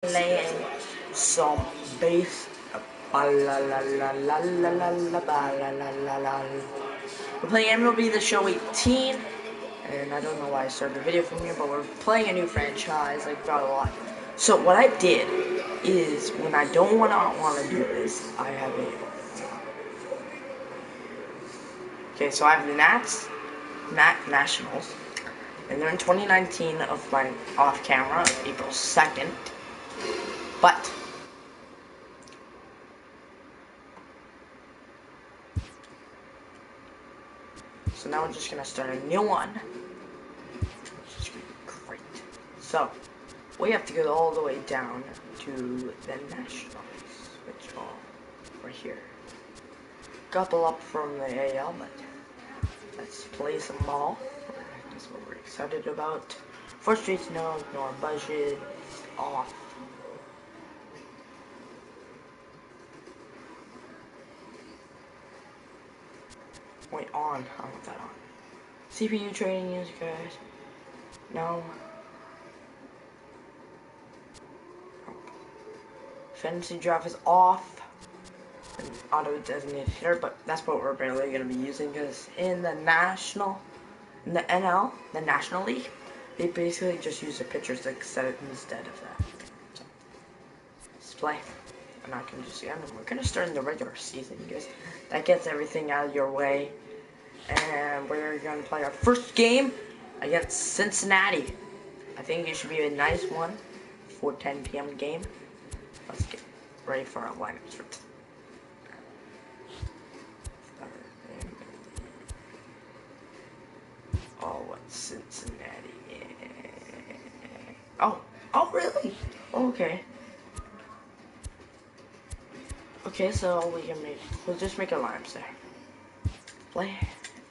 playing some bass. We're playing MLB The Show 18, and I don't know why I started the video from here, but we're playing a new franchise. I've got a lot. So what I did is, when I don't want to do this, I have a... Okay, so I have the Nationals, and they're in 2019 of my off-camera, April 2nd, but... So now we're just gonna start a new one. Which is gonna be great. So we have to go all the way down to the Nationals, which are right here. Couple up from the AL, but let's play some ball. That's what we're excited about. First streets, no, ignore budget, off. Wait, on. I want that on. CPU training use, guys. No. Fantasy draft is off. And auto designated hitter, but that's what we're barely going to be using because in the NL, the National League, they basically just use the pitchers instead of that. So, let's play. And I can just see, we're going to start in the regular season, guys. That gets everything out of your way. And we're going to play our first game against Cincinnati. I think it should be a nice one. 4:10 p.m. game. Let's get ready for our lineups for today. Oh, what's Cincinnati? Oh, really? Okay. Okay, so we'll just make a lineup there. Play.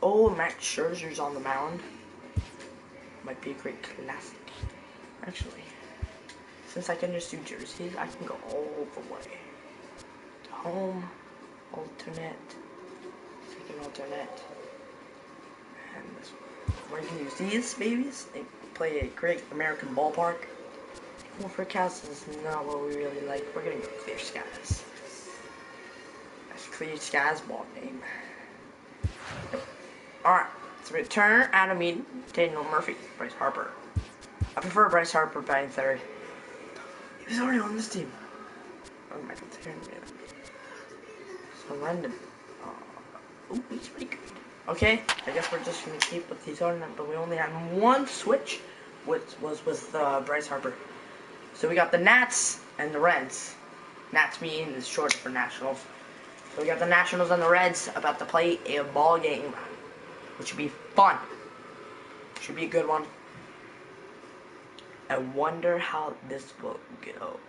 Oh, Max Scherzer's on the mound. Might be a great classic. Actually, since I can just do jerseys, I can go all the way. To home, alternate, second alternate, and this one. We're gonna use these babies. They play a great American ballpark. Overcast is not what we really like. We're gonna go Clear Skies. That's Clear Skies ball game. Alright, so we have Turner, Adam Eaton, Daniel Murphy, Bryce Harper. I prefer Bryce Harper batting third. He was already on this team. Oh, Michael Turner. So random. Ooh, he's pretty good. Okay, I guess we're just gonna keep with these on, but we only had one switch, which was with Bryce Harper. So we got the Nats and the Reds. Nats meaning is short for Nationals. So we got the Nationals and the Reds about to play a ball game, which should be fun. Should be a good one. I wonder how this will go.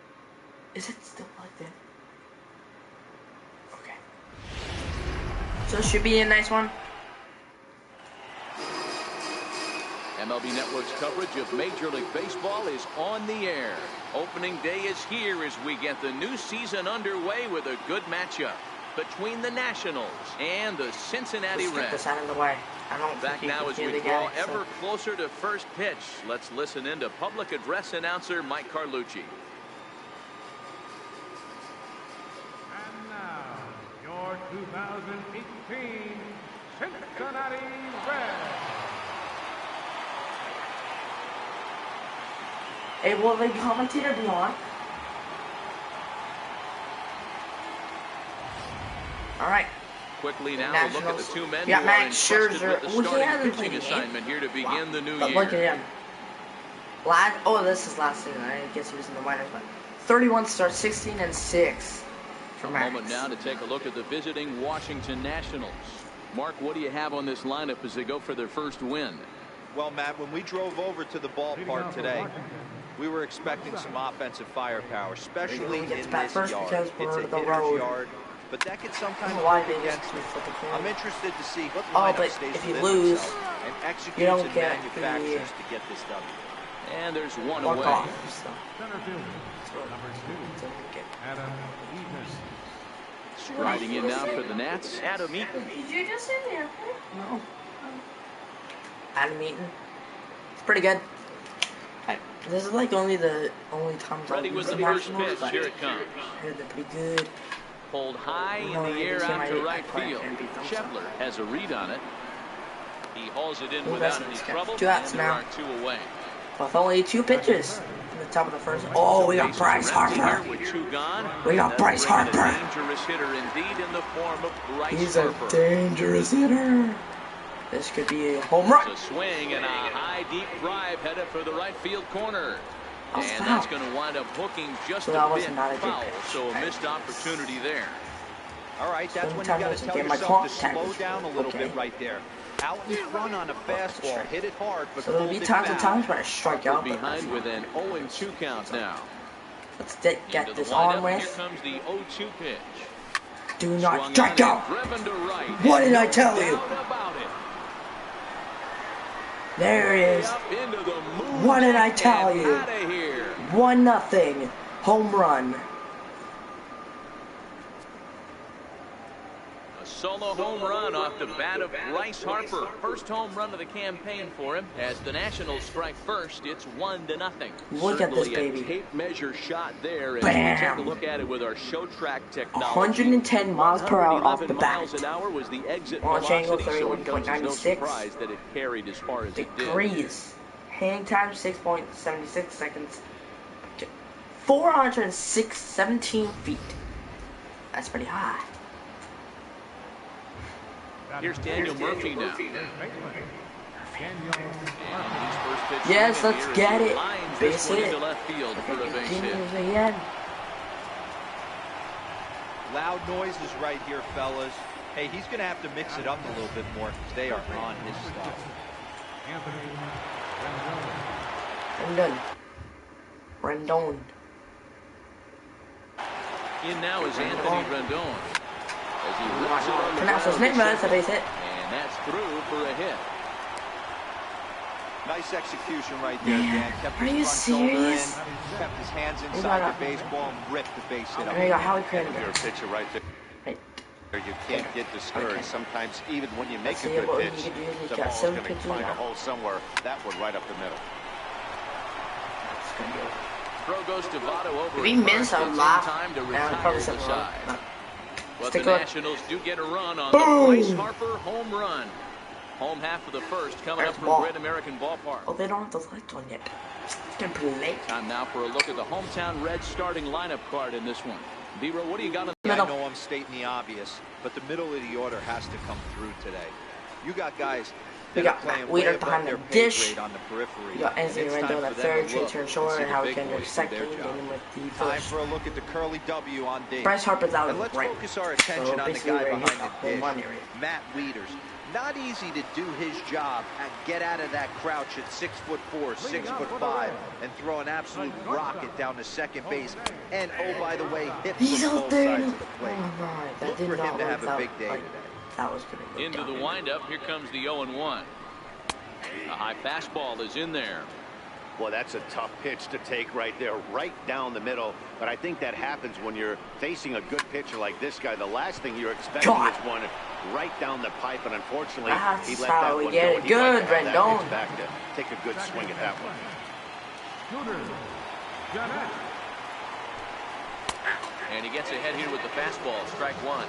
Is it still like that? Okay. So it should be a nice one. MLB Network's coverage of Major League Baseball is on the air. Opening day is here as we get the new season underway with a good matchup between the Nationals and the Cincinnati Reds. Get this out of the way. I don't Back now as we draw ever closer to first pitch. Let's listen in to public address announcer Mike Carlucci. And now, your 2018 Cincinnati Reds. Hey, will the commentator be on? Alright. Quickly now, look at the two men who got are Max entrusted Scherzer. with the starting pitching assignment here to begin the new year. Look at him. This is last season. I guess he was in the minors, but 31 starts, 16-6 for Max. A moment now to take a look at the visiting Washington Nationals. Mark, what do you have on this lineup as they go for their first win? Well, Matt, when we drove over to the ballpark today, we were expecting some offensive firepower, especially in this yard. It's a hitter's yard, but that could sometimes work against it. I'm interested to see what the lineup stays if you lose, and executes and manufactures to get this W. And there's one away. Center fielder, number 2, Adam Eaton. Striding in now for the Nats, Adam Eaton. Did you just say there? No. Adam Eaton. It's pretty good. This is like only times Ready I'll with use the the first Nationals, pitch. but Here it comes. I heard they're pretty good. Pulled high in the air out to right field. Scheffler has a read on it. He hauls it in without any trouble, and there are 2 away. With only 2 pitches in the top of the first. Oh, we got Bryce Harper. With 2 gone. We got Bryce Harper. A dangerous hitter indeed in the form of Bryce He's Harper. a dangerous hitter. This could be a home run. It's a swing and a high deep drive headed for the right field corner. And that's going to wind up hooking just a bit foul, so a missed opportunity there. All right, that's when you got to tell yourself to slow down a little bit right there. Out in front on a fastball, hit it hard, but so there'll be times where I strike out. Behind with an 0-2 count now. Let's get this on with. Here comes the 0-2 pitch. Do not strike out. What did I tell you? There it is. What did I tell you? 1-0. Home run. A solo home run off the bat of Bryce Harper. First home run of the campaign for him. As the Nationals strike first, it's 1-0. Look at this baby. A tape measure shot there. As Bam. we take a look at it with our show track technology. 110 miles per hour off the bat. Miles an hour was the exit launch angle velocity, so it comes as no 31.96 surprise that it carried as far as it did. degrees. Hang time 6.76 seconds. 417 feet. That's pretty high. Here's Daniel Murphy now. Yes, let's get it. Base hit. Loud noises right here, fellas. Hey, he's going to have to mix it up a little bit more because they are on his stuff. Rendon. In now is Anthony Rendon. As he rips it on the pronounce his name, that's a base hit. And that's through for a hit. Nice execution right there, Dan. Kept his front serious? shoulder in, kept his hands inside the baseball, and ripped the base hit up. There you go, Howie Crandall. Your pitcher right there. Right. You can't get discouraged. Okay. Sometimes even when you make Let's a see good what pitch, he can do. He's the got ball's 7 going to pitches find a now. hole somewhere. That one right up the middle. It's gonna go. Throw goes to Votto over. We missed a lot. Time to And retire probably the something side. wrong. But Stick the up. Nationals do get a run on Boom. the Bryce Harper home run. Home half of the first coming There's up from ball. Great American Ballpark. Oh, they don't have the lights on yet. It's getting pretty late. Time now for a look at the hometown Reds starting lineup card in this one. Vero, what do you got on I know I'm stating the obvious, but the middle of the order has to come through today. You got guys We that are got playing Matt way Weeder above behind their the pay dish. grade on the periphery. We got Anthony And it's time Rendon at for them third, to Trey look Turner and short, see and the Howard big Kendrick boys do second, their and job. then with the Time first. for a look at the Curly W on D. Bryce Harper's out And of let's the right. focus our attention So on the basically guy we're behind in the the home dish, run area. Matt Wieters. Not easy to do his job and get out of that crouch at 6'4", 6'5", and throw an absolute rocket down to second base. And oh, by the way, hit He's from out both there. sides of the plate. Oh my, that Look did for not him to work have a out. big day Like, today. that was gonna go Into down. the windup, here comes the 0-1. A high fastball is in there. Well, that's a tough pitch to take right there, right down the middle. But I think that happens when you're facing a good pitcher like this guy. The last thing you're expecting is one right down the pipe, and unfortunately, That's he let how that we one get go. it. He'd like Good, to have that Rendon. pitch back to take a good swing at that one. And he gets ahead here with the fastball, strike one.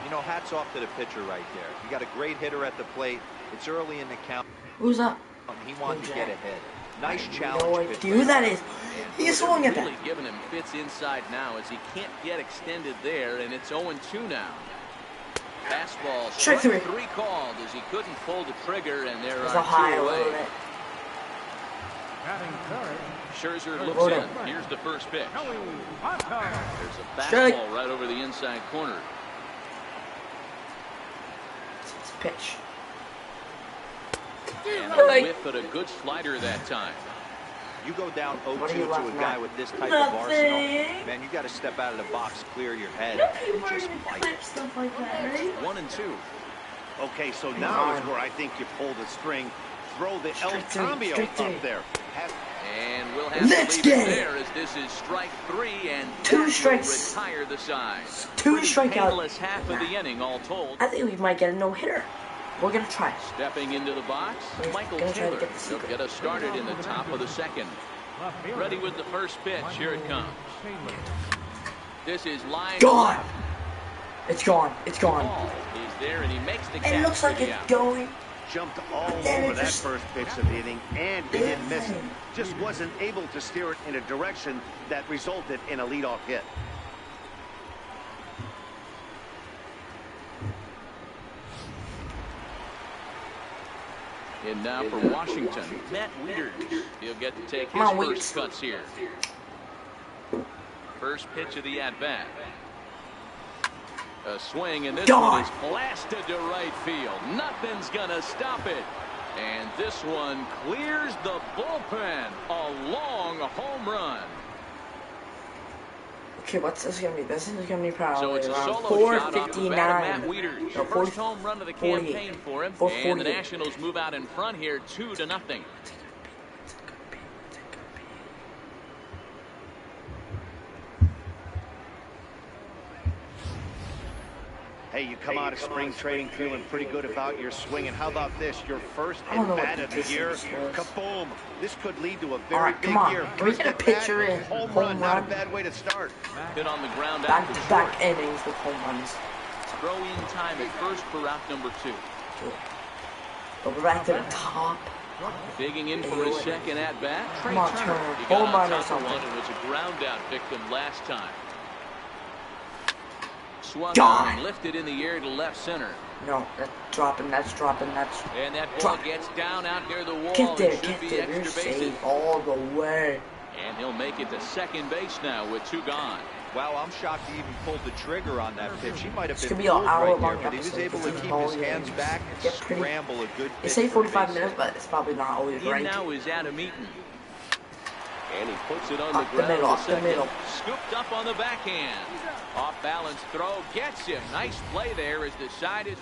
You know, hats off to the pitcher right there. You got a great hitter at the plate. It's early in the count. Who's up? He wanted to get ahead. Nice No challenge. idea who that is. He swung at that. Really giving him fits inside now as he can't get extended there, and it's 0-2 now. Fastball, Strike strike three. 3 called as he couldn't pull the trigger, and there There's are a high 2 a away. little bit. Scherzer looks Hold in. on. Here's the first pitch. There's a Strike. fastball right over the inside corner. It's pitch. And I a like- whiff, but a good slider that time. You go down What 0-2 are you to a laughing guy at? with this type of Nothing. arsenal. Man, you got to step out of the box, clear your head, and just fight. Stuff like that, right? 1-2. Okay, so now is where I think you pull the string. Throw the El Strike three, Cambio strike up three. there. And we'll have Let's to leave get it it. there as this is strike 3 and Two that will strikes. retire the side. Two Pretty strikeouts. painless half of the inning all told. I think we might get a no-hitter. We're gonna try. Stepping into the box, We're Michael gonna try to Taylor. get the He'll secret. get us started in the top of the second. Left fielder. Ready with the first pitch. Here it comes. This is line. Gone. It's gone. It's gone. He's there and he makes the catch. It looks like it's going. Jumped all Then over it that just- first pitch of the inning, and he didn't miss it. Just wasn't able to steer it in a direction that resulted in a leadoff hit. And now for Washington, Matt Wieters. He'll get to take his Come on, first cuts here. First pitch of the at-bat. A swing, and this one is blasted to right field. Nothing's gonna stop it. And this one clears the bullpen. A long home run. Okay, what's this gonna be? This is gonna be probably So it's a around solo shot off the bat of 459. Matt Wieters. No, First home run of the campaign for him. And the Nationals move out in front here 2-0. Hey, you come out of spring training feeling pretty good about your swing, and how about this? Your first at-bat of the year, kaboom! This could lead to a very big year. Can we get a picture in home run, not a bad way to start. Hit on the ground out for short. Back innings with home runs. Throw-in time at first for out number 2. But we're back to the top. Digging in for his second at-bat. Come on, Turner. He got Home on run or top of something. one and was a ground-out victim last time. Swung God. on and lifted in the air to left center. No, that's dropping, that's dropping, that's... And that ball gets down out near the wall. Get there, It should get be there. You're extra bases. safe all the way. And he'll make it to second base now with 2 gone. Wow, I'm shocked he even pulled the trigger on that pitch. He might have This been could be an fooled right there, hour-long but he was episode, able to because keep it's his hands all back get and pretty- scramble a good They pitch. say for a 45 base minutes, hit. but it's probably not always In right. now is Adam Eaton. And he puts it on Up the the ground middle, to up the second. middle. Scooped up on the backhand. Off balance throw gets him. Nice play there as the side is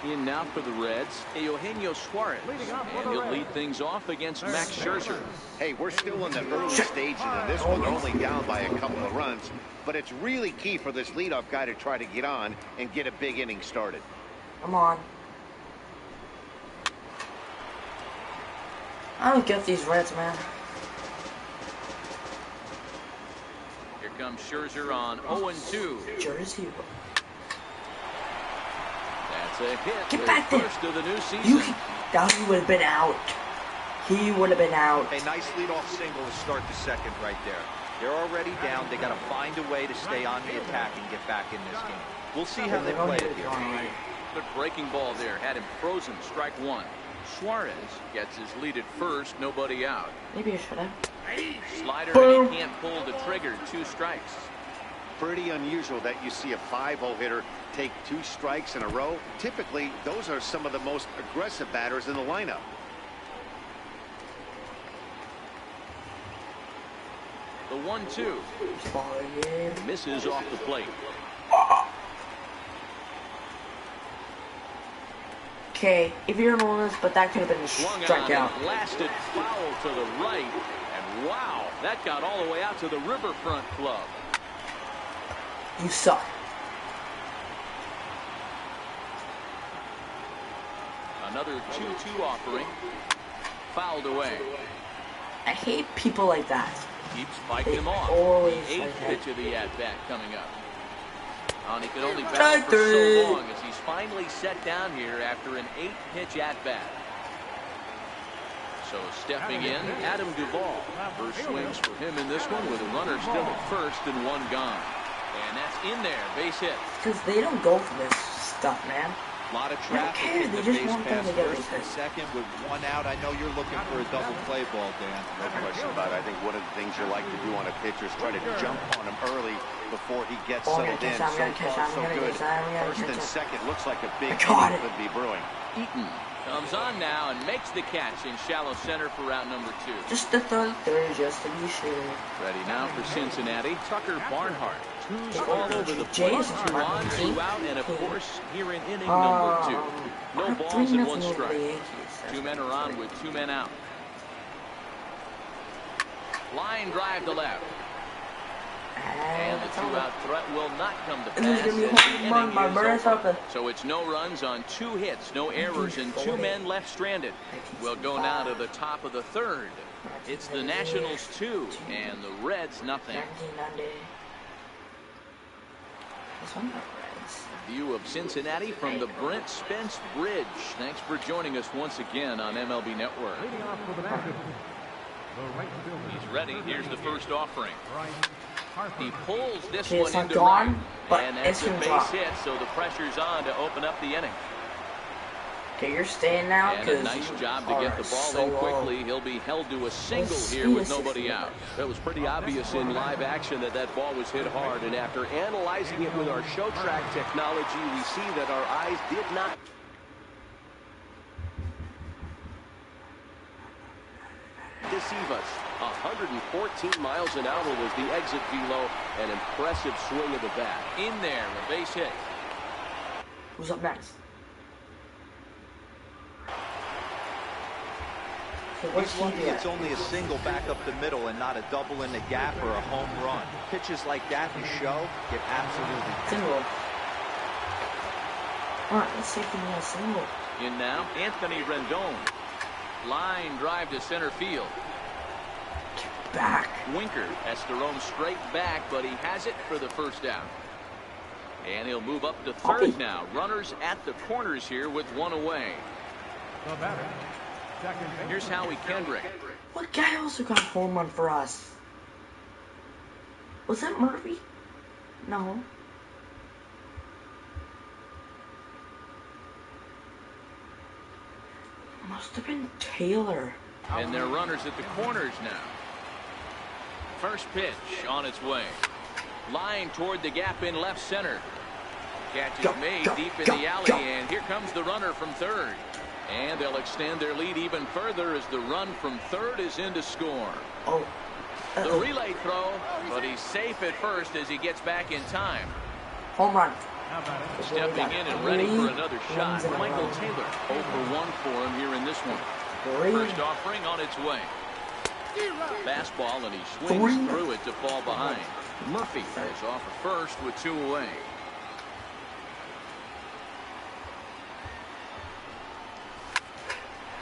in now for the Reds. Eugenio Suarez. And he'll lead things off against Max Scherzer. Hey, we're still in the early stages of this one. They're only down by a couple of runs, but it's really key for this leadoff guy to try to get on and get a big inning started. Come on. I don't get these Reds, man. Here comes Scherzer on 0-2. Jersey. That's a hit. Get Their back there. first of the new season. He would have been out. He would have been out. A nice leadoff single to start the second right there. They're already down. They got to find a way to stay on the attack and get back in this game. We'll see how they play it here. Good breaking ball there. Had him frozen. Strike 1. Suarez gets his lead at first. Nobody out. Maybe I should have. Slider, Boom. and he can't pull the trigger. 2 strikes. Pretty unusual that you see a 5-0 hitter take 2 strikes in a row. Typically, those are some of the most aggressive batters in the lineup. The 1-2 misses off the plate. Okay, if you're an honest, but that could have been a Swung on strikeout. and blasted foul to the right. And wow, that got all the way out to the Riverfront Club. You suck. Another 2-2 offering. Fouled away. I hate people like that. Keeps fighting him off. always The 8th like that. pitch of the at-bat coming up. And he could only Strike battle for three. so long as he's finally set down here after an 8-pitch at-bat. So stepping in, Adam Duvall. First swings for him in this one with a runner still at first and 1 gone. And that's in there, base hit. Because they don't go for this stuff, man. A lot of They don't traffic care, in they the just base want them pass to get first and base hit. second with 1 out. I know you're looking for a double play ball, Dan. No question about it. I think one of the things you like to do on a pitcher is try to jump on him early before he gets Oh, settled in. I'm So gonna catch, far, I'm so gonna good. catch, I'm gonna First and catch. second looks like a big I caught inning it. could be brewing. Eaton comes on now and makes the catch in shallow center for route number 2. Just the third, just to be sure. Ready now for Cincinnati. Tucker Barnhart. 2's all over the Jay plate. is 2 on, 2 out, and of course here in inning number 2. No I'm balls 3-0 and 1 over strike. the Yankees. 2 men are on with 2 men out. Line drive to left. And the two-out threat will not come to pass. This is going to be a home run by Bryce Harper. So it's no runs on 2 hits, no errors, and 2 men left stranded. We'll go now to the top of the 3rd. It's the Nationals 2 and the Reds nothing. 1990. This one, the Reds. View of Cincinnati from the Brent Spence Bridge. Thanks for joining us once again on MLB Network. Leading off for the Nationals, the right fielder. He's ready. Here's the first offering. Bryce Harper. He pulls this Okay, one it's not into gone, right, but and that's it's a gonna base drop. hit, so the pressure's on to open up the inning. Okay, you're staying now And because a nice job to get the ball in quickly. He'll be held to a single here with nobody out. It was pretty obvious in live action that that ball was hit hard, and after analyzing it with our show track technology, we see that our eyes did not. Deceive us. 114 miles an hour was the exit velo. An impressive swing of the bat. In there, a base hit. Who's up next? So what's He's lucky it's only a single back up the middle and not a double in the gap or a home run. Pitches like that in show get absolutely single. Alright, let's see if we can get a single. In now, Anthony Rendon. Line drive to center field. Back. Winker has to roam straight back, but he has it for the first down. And he'll move up to third now. Runners at the corners here with 1 away. The batter. Here's Howie Kendrick. What guy also got a home run for us? Was that Murphy? No. Must have been Taylor. And they're runners at the corners now. First pitch on its way. Line toward the gap in left center. Catch is made deep in the alley, and here comes the runner from third. And they'll extend their lead even further as the run from third is in to score. The relay throw, but he's safe at first as he gets back in time. Home run. Stepping in and ready for another shot, Michael Taylor. 0 for 1 for him here in this one. First offering on its way. Fastball, and he swings through it to fall behind. Murphy is off at first with 2 away.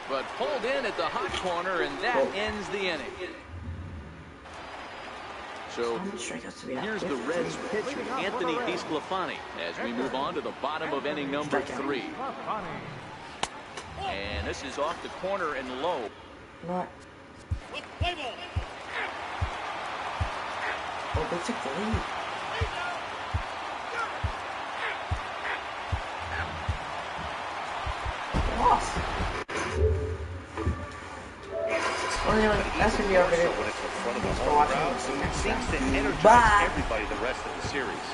But pulled in at the hot corner, and that ends the inning. So here's the Reds pitcher, Anthony DeSclafani, as we move on to the bottom of inning number 3. And this is off the corner and low. What? Oh, they took the lead. Lost. Well, anyway, that's gonna be our video. Thanks for watching. We'll see you next time. Seems to energize Bye. everybody the rest of the series.